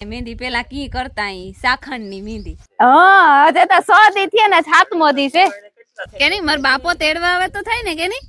मेहंदी पेला की करता साखणनी मेहंदी हाँ ते तो 100 दी थी ने 7मो दी छे के नहीं मार बापो तेड़वा आवे तो थाय ने के नहीं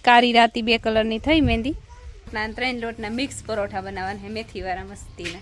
कारी राती 2 कलर नी थई मेहंदी ना 3 लोट ना मिक्स परोठा बनाववाना है मेथी वाला मस्ती ना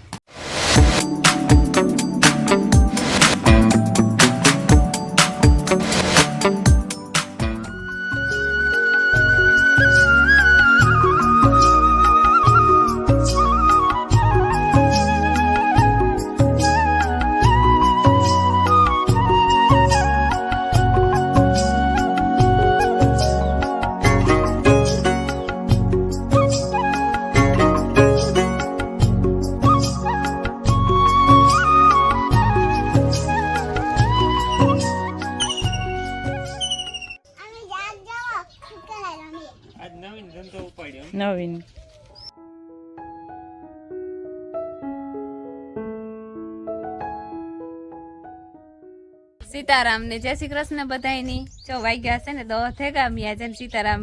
नवीन सीताराम ने जय श्री कृष्ण बधाई नी जो वाग्या से ने 10 थेगा मिया जन सीताराम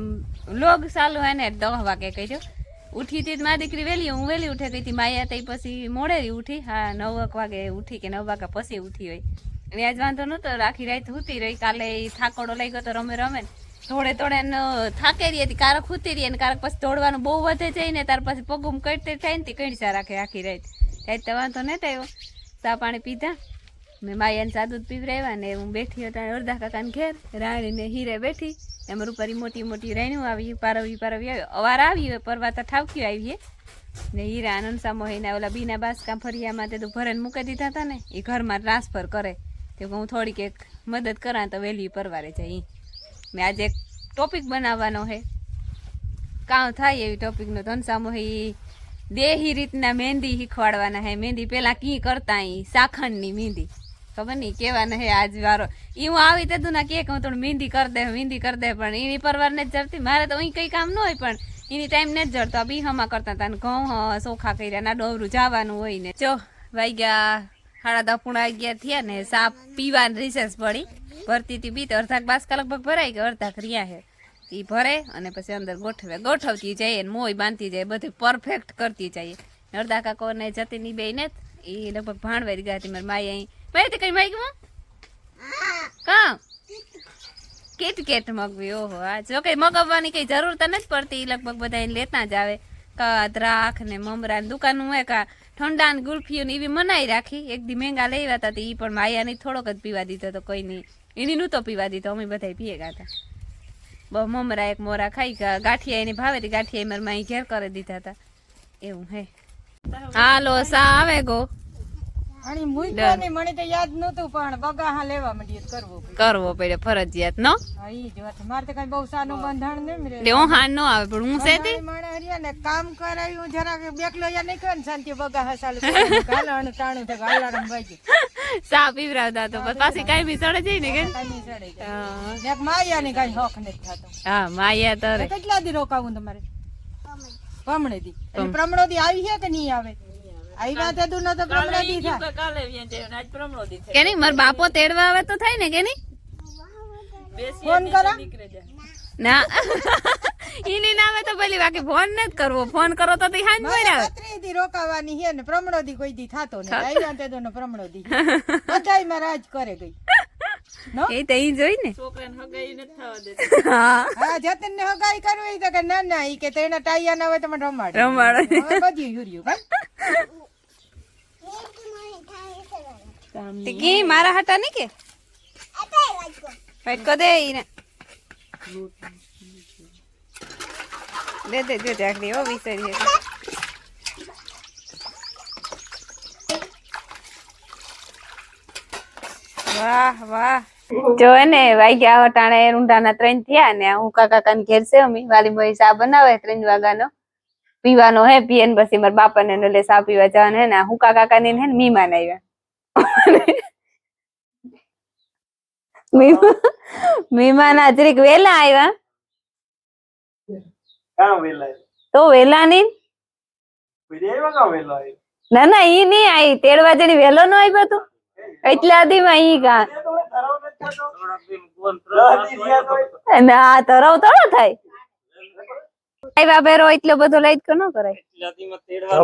लोग चालू है ने 10 वागे कहो उठी थी मारी दीकरी वेली हूँ वेली उठे गई थी माया तई पछी मोड़ेरी उठी हाँ 9 वागे उठी के 9 वाग्या पछी उठी होय आज वांधो नतो आखी रात हुती रही काले थाकोड़ो लई गयो तो रमे रमे थोड़े थोड़े थाकेरी हती कारक हुती रही कारक पछी दौड़वानुं बहु वधे जाय ने तार पछी पगुम कटते थाय ने कणसा राखे आखी रात त्याज तो वांधो नतो आव्यो चा पाणी पीधा मैं माया ने चा दूध पीवराव्या ने हूँ बैठी हता अर्धा काका घेर राणी ने हीरे बैठी एम रूपारी मोटी मोटी राणियों आई पारवी पारवी आव्यो अवार आवी परवा तो ठावकी आवीए ने हीरा आनंद सामो ने ओला बीना बासका फरिया में तो भरे मूकी दीधा था ने ए घर में ट्रांसफर करे तो हूँ थोड़ी एक मदद करा तो वेली परवारे जाए मैं आज एक टॉपिक बनाववानो है कां थाय एवी टॉपिक नो धन सामो है देही रीतना मेहंदी शीखवाड़वाना है मेहंदी पेला की करता साखणनी मेहंदी खबर नहीं केवाना है आज वारो ई हूँ आवी ते ना के हूँ थोड़ी मेहंदी कर दे पण एनी परवार ने जड़ती मारे तो अहीं कई काम न होय पण एनी टाइम ने जड़तो अभी हमा करता था घઉં सोखा कर्या ना डोवरू जवानुं होय ने जो वाग्या 10:30 थया ने सा पीवा रिसेस पड़ी भरती थी बी तो अर्धा बासका लगभग भराई गयो अर्धा रिया है ई भरे अने पछी अंदर गोठवती जाए मोय बांधती जाए बधुं परफेक्ट करती जाए अर्धा काको ने जती नी बेय ने ई लगभग भाणवारी गई थी मारी माई मैं तो कहीं माइक कहाँ किट मगवी ओहो आज जो कई मगववानी कई जरूर तो नहीं पड़ती लगभग बधाई लेता ज आवे का द्राख ने ममरा दुकान है का ठंडा ने गुल्फियों ने मनाई राखी एक दी महंगा लेवा था ई पण माया ने थोड़ोक ज पीवा दीधो तो कोई नहीं एनी नु तो पीवा दीधो अमे बधाई पीए गया था ब ममरा एक मोरा खाई गाठिया एने भावे थी गाठिया मारी माई घेर कर दीधा था एवं है हालो सा आवे गो आणि मुईको ने मने तो याद नतो पण बगाहा लेवा मंडी करवो पड़े फरजियात नो ई जो मारे तो कई बहु सानो बंधण ने मिले ले ओ हान नो आवे पण हूं सेती माने हरिया ने काम कराયું जरा के बेकलो या नहीं कन शांति बगाहा चालू काल अण टाणू तो गालाडम बाजी सा पीवरावता तो पासी काई भी सड़े जाय ने के काई नहीं सड़े हां ने माया ने काई हक ने थातो हां माया तो रे કેટલા દી રોકાવું તમારે પમણે દી પ્રમણો દી આવી છે કે નહીં આવે आई बात है दोनों तो प्रमणो दी था काले भी जे आज प्रमणो दी के नहीं मार बापो तेड़वा आवे तो थाय ने के नहीं फोन करा ना इनी नामे तो पहली बाकी फोन नत करवो फोन करो तो ती हान मोय आवे रात्रि दी रोकावानी है ने प्रमणो दी कोई दी थातो ने आई बात है दोनों प्रमणो दी बधाई में राज करे गई नो ए तो ई जोई ने छोकराने हगाई न थावा दे हां जतन ने हगाई करवी तो के ना ना ई के तेना टाइया ना होय तो मन रमाड़ હવે બધી યુરિયો ભાઈ ते की मारा हटा नहीं के फाइट को दे इने दे जो जाकरी ओ विसरी है वाह वाह जो है ने वाग्या हटाणे रुंडाना 3 थया ने हूँ काका कान घेर से अमी वाली भाई सा बनावे 3 वागानो पीवानो है पीएन बसी मार बापा ने ले सा पीवा जान है ना हूँ काका कान ने मीमान आव्या मीमान आजरीक वेला आव्या का वेला तो वेला नहीं विदेवा का वेला ना ना ई नहीं आई तेड़वा जणी वेलो न आव्यो तो એટલા દી માં ઈ કા ના તરવ તળો થાય આવ્યા બેરો એટલો બધો લાઈટ કે ન કરાય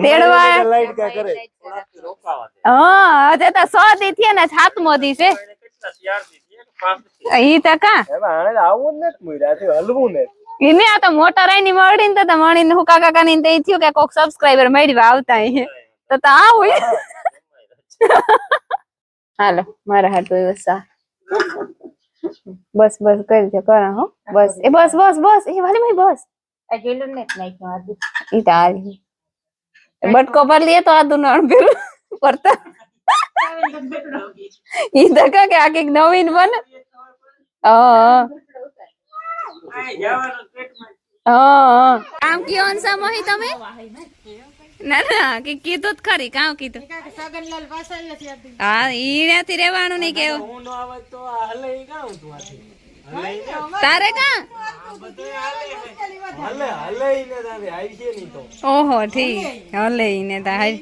તેડવા લાઈટ કા કરે હા હજે તો 100 દી થયા ને 7મો દી છે ઈ તો કા એમાં આણે આવું જ નથી મુર્યા છે હલવું ને ઈને આ તો મોટર આઈ ની મળીને તો મણીને હું કાકા કાની ને તે થયું કે કોક સબસ્ક્રાઇબર મળ્યા આવતા હે તો આવું હાલો મારા હાટુ વ્યવસ્થા બસ બસ કરી દે કરા હો બસ એ બસ બસ બસ એ વાલી ભાઈ બસ આ જોઈલું ને નાખ્યું આદુ ઈ તો આલી બટકો પર લીએ તો આદુ ન અણભેરું પડતા ઈ તો કે આ કઈક નવીન બને કામ કયો અંસા મોહી તમે ના ના કે કીધું જ ખરી કામ કીધું સગનલાલ પાસે આવ્યા છે આદુ હા ઈ ત્યાંથી રહેવાનું નહીં કેવું હું નો આવે તો આ હલે ઈ કામ તું આથી તારે કા હલે હલે ઈને તારે આઈ છે ની તો ઓહો ઠીક હલે ઈને તા હાય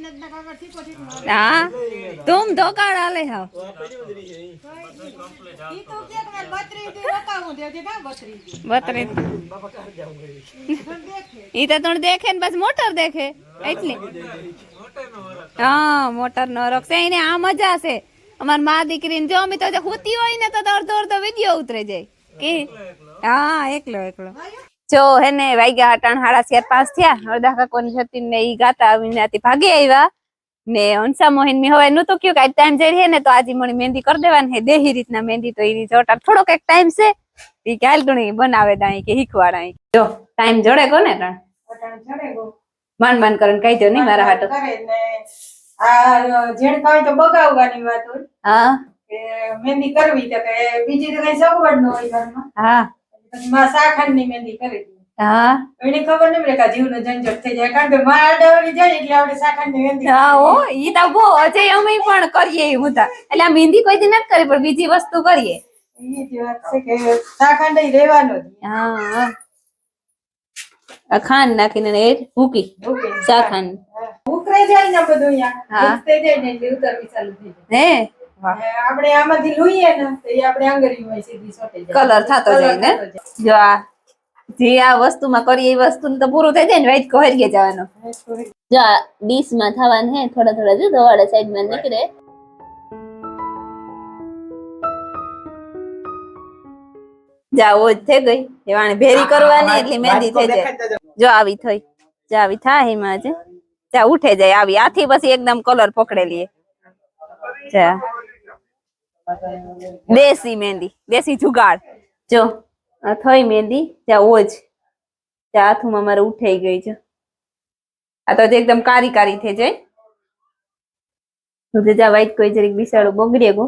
હા તુમ ધોકાડ હાલે હાવ ઈ તો કે માર 32 દી રોકાવું દે કે કા 32 બતરી ઈ તો તું દેખે ને બસ મોટર દેખે એટલી હા મોટર નો રક્ષે એને આ મજા છે અમાર માં દીકરીને જો અમે તો હોતી હોય ને તો અડધો અડધો વિડિયો ઉતરે જાય કે હા એકલો એકલો જો હે ને વાગ્યા હટાણ 4:30 થયા અડધા કાકોની છતી ને ઈ ગાતા આવીને આથી ભાગી આવ્યા ને હંસા મોહિન મી હવે નું તો કયું કે ટાઈમ જઈ રહે ને તો આજે મને મહેંદી કરી દેવાની હે દેહી રીતના મહેંદી તો ઈ જોટા થોડોક એક ટાઈમ છે ઈ કાલ ટણી બનાવે દાઈ કે હીખવાડાઈ જો ટાઈમ જોડે કો ને તણ અટાણ ચડે ગો માન માન કરીને કહી દો નહીં મારા હાટો કરે ને આ જેણ કાઈ તો બગાવવાની વાત હોય હા કે મહેંદી કરવી તો કે બીજી તો કઈ સગવડ ન હોય ઘરમાં હા પછી માં સાખણની મહેંદી કરી દી હા એને ખબર નહીં પડે કે જીવનો ઝંઝટ થઈ જાય કારણ કે માં આડાવડી જાય એટલે આપણે સાખણની મહેંદી હા ઓ ઈ તો બહુ અજય અમે પણ કરીએ હું તા એટલે આ મહેંદી કોઈ દી નથી કરી પણ બીજી વસ્તુ કરીએ ઈ જ વાત છે કે સાખણ ઈ રહેવાનો જ હા આ ખાંડ નાખીને એ ભૂકી સાખાંડ ઉકળે જાય ને બધું અહીંયા હા. ઉકળે જાય ને એટલે ઉતરવી ચાલુ થઈ જાય હે આપણે આમાંથી લઈએ ને તો એ આપણે આંગળીમાં સીધી સોટે જાય કલર થતો જાય ને જો આ જે આ વસ્તુમાં કરીએ એ વસ્તુ તો પૂરું થઈ જાય ને વાઈટ કોહરી જવાનું જો આ ડીશ માં થવાનું હે થોડા થોડા જો દવાડે સાઈડ માં નીકળે જાઓ જ થઈ ગઈ એવાને ભેરી કરવાની એટલે મહેંદી થઈ જાય જો આવી થઈ જો આવી થાય એમાં જ જા ઉઠે જાય આવી આથી પછી એકદમ કલર પકડેલી જા દેશી મહેંદી દેશી જુગાડ જો આ થઈ મહેંદી ત્યાં ઓજ ત્યાં હાથમાં મારે ઉઠાઈ ગઈ છે આ તો એકદમ કારી કારી થઈ જાય જા વાઈટ કોઈ જરીક બિસાડું બગડે ગો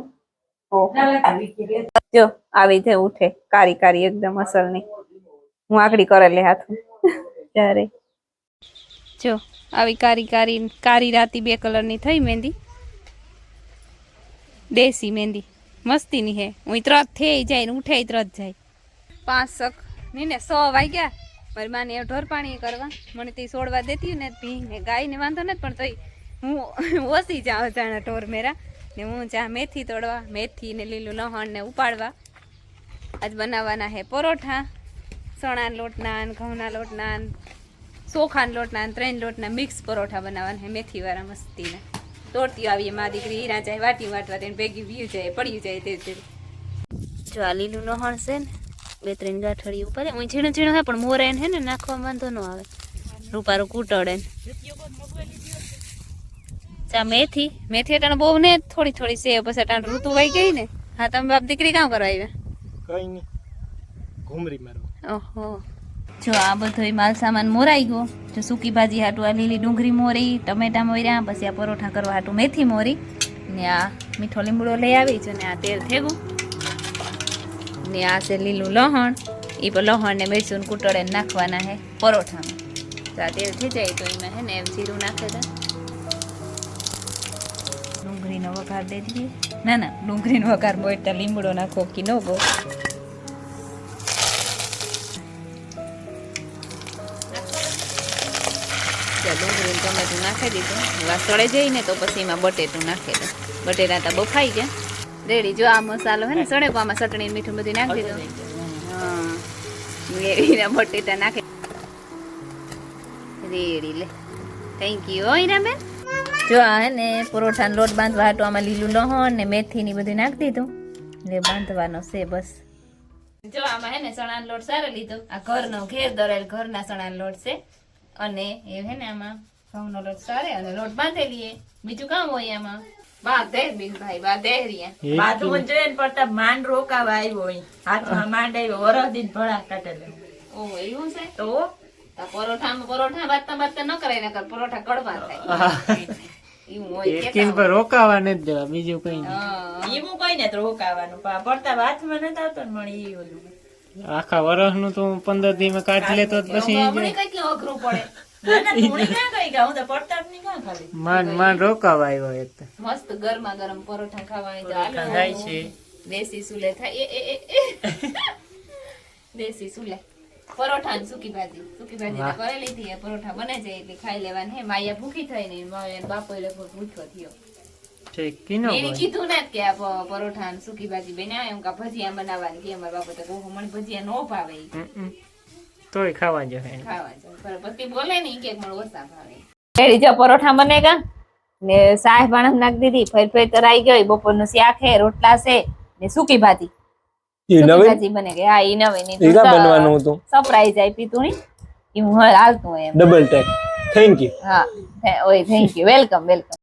જો આવી જાય ઉઠે કારી કારી એકદમ અસલ ની હું આકડી કરેલી હાથ ત્યારે જો આવી કારી કારી કારી રાતી 2 કલરની થઈ મહેંદી દેશી મહેંદી મસ્તી ની હે હું ત્રત થઈ જાય ને ઉઠે ત્રત જાય 5 ની ને 100 વાગ્યા મારી માને એ ઢોર પાણી કરવા મને તે છોડવા દેતી ને ભી ને ગાય ને વાંધો નથી પણ તોય હું ઓછી જાઉં જાણે ઢોર મેરા ને હું ચા મેથી તોડવા મેથી ને લીલું લહણ ને ઉપાડવા આજ બનાવવાના હે પરોઠા ચણા લોટના ને ઘઉંના લોટના ને ચોખાના લોટના ને 3 લોટના મિક્સ પરોઠા બનાવવાના હે મેથી વાળા મસ્તીના તોડતી આવીએ મા દીકરી હીરા જાય વાટી વાટવા તેને ભેગી વ્યુ જાય પડ્યું જાય તે જો આ લીલું લહણ છે ને 2-3 ગાંઠડી ઉપર હું ઝીણું ઝીણું હે પણ મોરે હે ને નાખવા વાંધો ન આવે રૂપારું કૂટડે ચા મેથી મેથી અટાણે બહુ ને થોડી થોડી સેવ પછી અટાણે ઋતુ વહી ગઈ ને હા તમે બાપ દીકરી કામ કરવા આવ્યા કઈ નહીં ઘુમરી મારો ઓહો જો આ બધો માલ સામાન મોરાઈ ગયો જો સૂકી ભાજી હાટું આ લીલી ડુંગળી મોરી ટમેટા મોર્યા પછી આ પરોઠા કરવા હાટું મેથી મોરી ને આ મીઠો લીમડો લઈ આવી છે ને આ તેલ થેગું ને આ છે લીલું લહણ એ પણ લહણ ને મેસૂન કૂટળે નાખવાના હે પરોઠામાં તો આ તેલ થઈ જાય તો એમાં હે ને એમ જીરું નાખે તો ડુંગળીનો વઘાર દઈ દઈએ ના ના ડુંગળીનો વઘાર બોલતા લીમડો નાખો કે ન ગો ડુંગળી ટમેટું નાખી દીધું વાસળે જઈને તો પછી એમાં બટેટું નાખી દઉં બટેટા તો બફાઈ ગયા રેડી જો આ મસાલો હે ને સડે આમાં ચટણી મીઠું બધું નાખી દીધું હા બટેટા નાખી રેડી લે થેન્ક યુ હો હીરાબેન જો આ હે ને પરોઠાનો લોટ બાંધવા હાટુ આમાં લીલું લહણ ને મેથી ની બધું નાખી દીધું ને બાંધવાનો છે બસ જો આમાં હે ને ચણાનો લોટ સારો લીધો આ ઘરનો ઘેર દરેલ ઘરના ચણાનો લોટ છે અને એ હે ને આમાં ઘઉંનો લોટ સારે અને લોટ બાંધેલી બીજું કામ હોય આમાં બાંધે બિલભાઈ બાંધે રિયા બાજુ મને જોઈને પડતા માંડ રોકાવા આવ્યો હોય હાથમાં માંડ આવ્યો વરદીન ભળા કાઢેલો ઓહો એવું છે તો પરોઠા બાંધતા ન કરાય નકર પરોઠા કડવા થાય એવું હોય એકેન પર રોકાવા નથી દેવા બીજું કઈ નહીં. હા એવું કઈ ને તો રોકાવાનું પડતા હાથમાં નથી આવતો ને મને એ ઓલું આખા વર્ષનું તો 15 દી માં કાઢી લેતો તો પછી હમણાં કઈ અઘરું પડે ના ના થોડી ક્યાં ગઈ ગયા હું તો પડતા જ નહીં ક્યાં ખાલી માંડ રોકાવા આવ્યો એક તો. મસ્ત ગરમા ગરમ પરોઠા ખાવા હોય તો હાલો. થાય છે દેશી સુલે થાય એ દેશી સુલે પરોઠા ને સૂકી ભાજી તો કરેલી હતી પરોઠા બને છે એટલે ખાઈ લેવાનું હે માયા ભૂખી થઈ ને માયા બાપો લગભગ ભૂખ્યો થયો ઠીક કીનો એને કીધું ને કે આ પરોઠા ને સૂકી ભાજી બનાવે એમ કા ભજીયા બનાવવાની કે અમારા બાપો તો કહું મને ભજીયા નો ભાવે ઈ. તોય ખાવા જો હે ખાવા છે પર પછી બોલે ને ઈ કે મને ઓછા ભાવે રેડી જો પરોઠા બનેગા ને શાહ પાણક નાખ દીધી ફેર ફેર તરાઈ ગઈ બપોરનું શાક હે રોટલા છે ને સૂકી ભાજી ભાજી બને ગઈ હા ઈ નવી બનવાનું હતું સરપ્રાઈઝ આપી તું ઈ હું હાલતું હોય એમ ડબલ ટેક થેન્ક યુ હા ઓય થેન્ક યુ વેલકમ વેલકમ